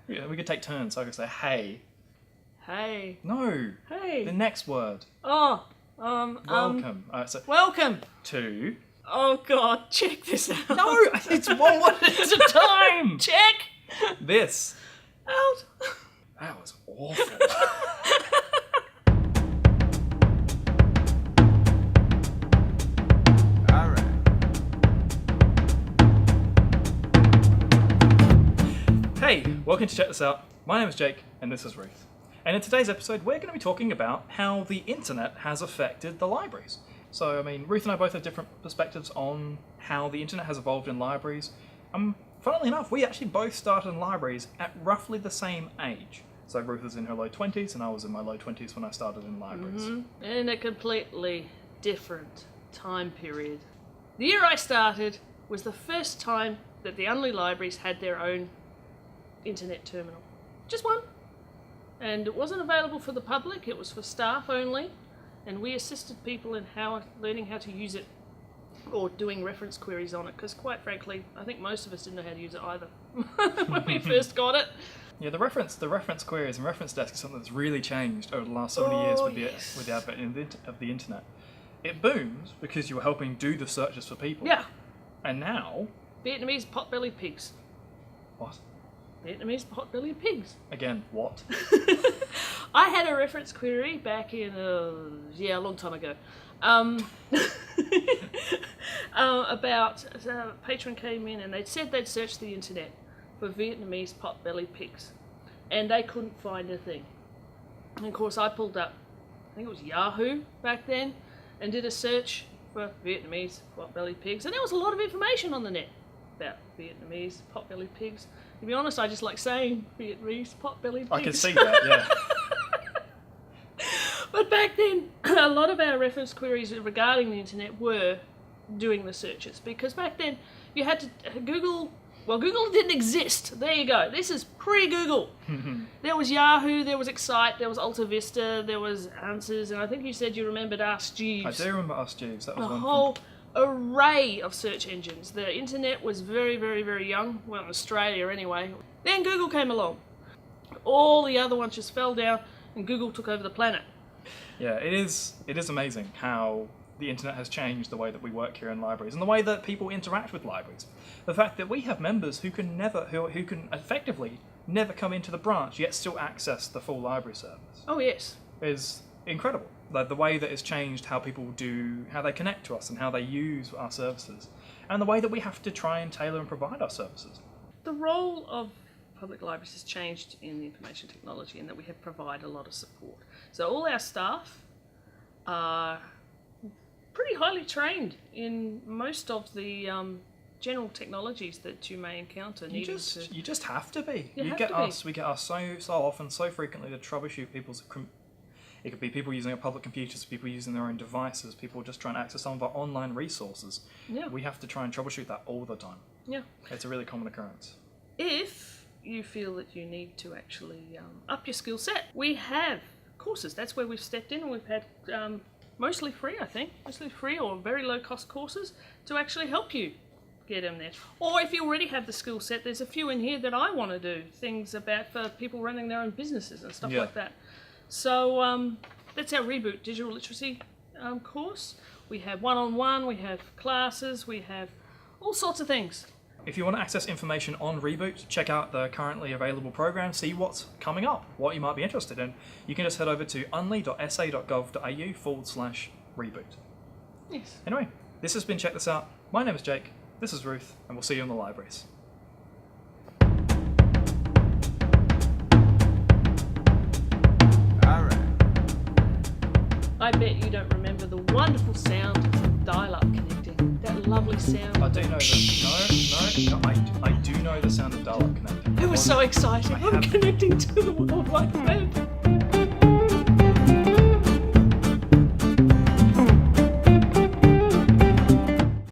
Yeah, we could take turns. So I could say, hey. Hey. No. Hey. The next word. Oh. Welcome. So Welcome. to. Oh God, check this out. No, it's one word at a time. Check. This. Out. That was awful. All right. Hey, welcome to Check This Out. My name is Jake, and this is Ruth. And in today's episode, we're going to be talking about how the internet has affected the libraries. So, I mean, Ruth and I both have different perspectives on how the internet has evolved in libraries. Funnily enough, we actually both started in libraries at roughly the same age. So Ruth was in her low 20s, and I was in my low 20s when I started in libraries. Mm-hmm. In a completely different time period. The year I started was the first time that the Unley libraries had their own internet terminal. Just one. And it wasn't available for the public, it was for staff only. And we assisted people in learning how to use it or doing reference queries on it, because quite frankly, I think most of us didn't know how to use it either when we first got it. Yeah, the reference queries and reference desk is something that's really changed over the last so many years with the advent of the internet. It boomed because you were helping do the searches for people. Yeah. And now... Potbelly pigs. What? Vietnamese potbelly pigs. Again, what? I had a reference query back in, a long time ago, about a patron came in and they said they'd searched the internet for Vietnamese potbelly pigs, and they couldn't find a thing. And of course I pulled up, I think it was Yahoo back then, and did a search for Vietnamese potbelly pigs, and there was a lot of information on the net about Vietnamese potbelly pigs. To be honest, I just like saying Vietnamese potbelly pigs. I can see that, yeah. But back then, a lot of our reference queries regarding the internet were doing the searches, because back then you had to Google. Well, Google didn't exist. There you go. This is pre-Google. There was Yahoo, there was Excite, there was Alta Vista, there was Answers, and I think you said you remembered Ask Jeeves. I do remember Ask Jeeves. That was a one whole array of search engines. The internet was very, very, very young. Well, in Australia anyway. Then Google came along. All the other ones just fell down, and Google took over the planet. Yeah, it is amazing how the internet has changed the way that we work here in libraries and the way that people interact with libraries. The fact that we have members who can effectively never come into the branch yet still access the full library service. Oh yes. Is incredible. Like the way that it's changed how they connect to us and how they use our services, and the way that we have to try and tailor and provide our services. The role of public libraries has changed in the information technology in that we have provided a lot of support. So all our staff are pretty highly trained in most of the general technologies that you may encounter. You just have to be. We get asked so often, so frequently to troubleshoot people's. It could be people using their public computers, people using their own devices, people just trying to access some of our online resources. Yeah. We have to try and troubleshoot that all the time. Yeah. It's a really common occurrence. If you feel that you need to actually up your skill set, we have courses. That's where we've stepped in, and we've had mostly free or very low cost courses to actually help you get in there. Or if you already have the skill set, there's a few in here that I want to do, things about for people running their own businesses and stuff like that. So that's our Reboot Digital Literacy course. We have one-on-one, we have classes, we have all sorts of things. If you want to access information on Reboot, check out the currently available program, see what's coming up, what you might be interested in. You can just head over to unley.sa.gov.au/reboot. Yes. Anyway, this has been Check This Out. My name is Jake, this is Ruth, and we'll see you in the libraries. I bet you don't remember the wonderful sound of dial-up connecting. That lovely sound. I do know I do know the sound of dial-up connecting. It was so exciting. I'm connecting to the World Wide Web.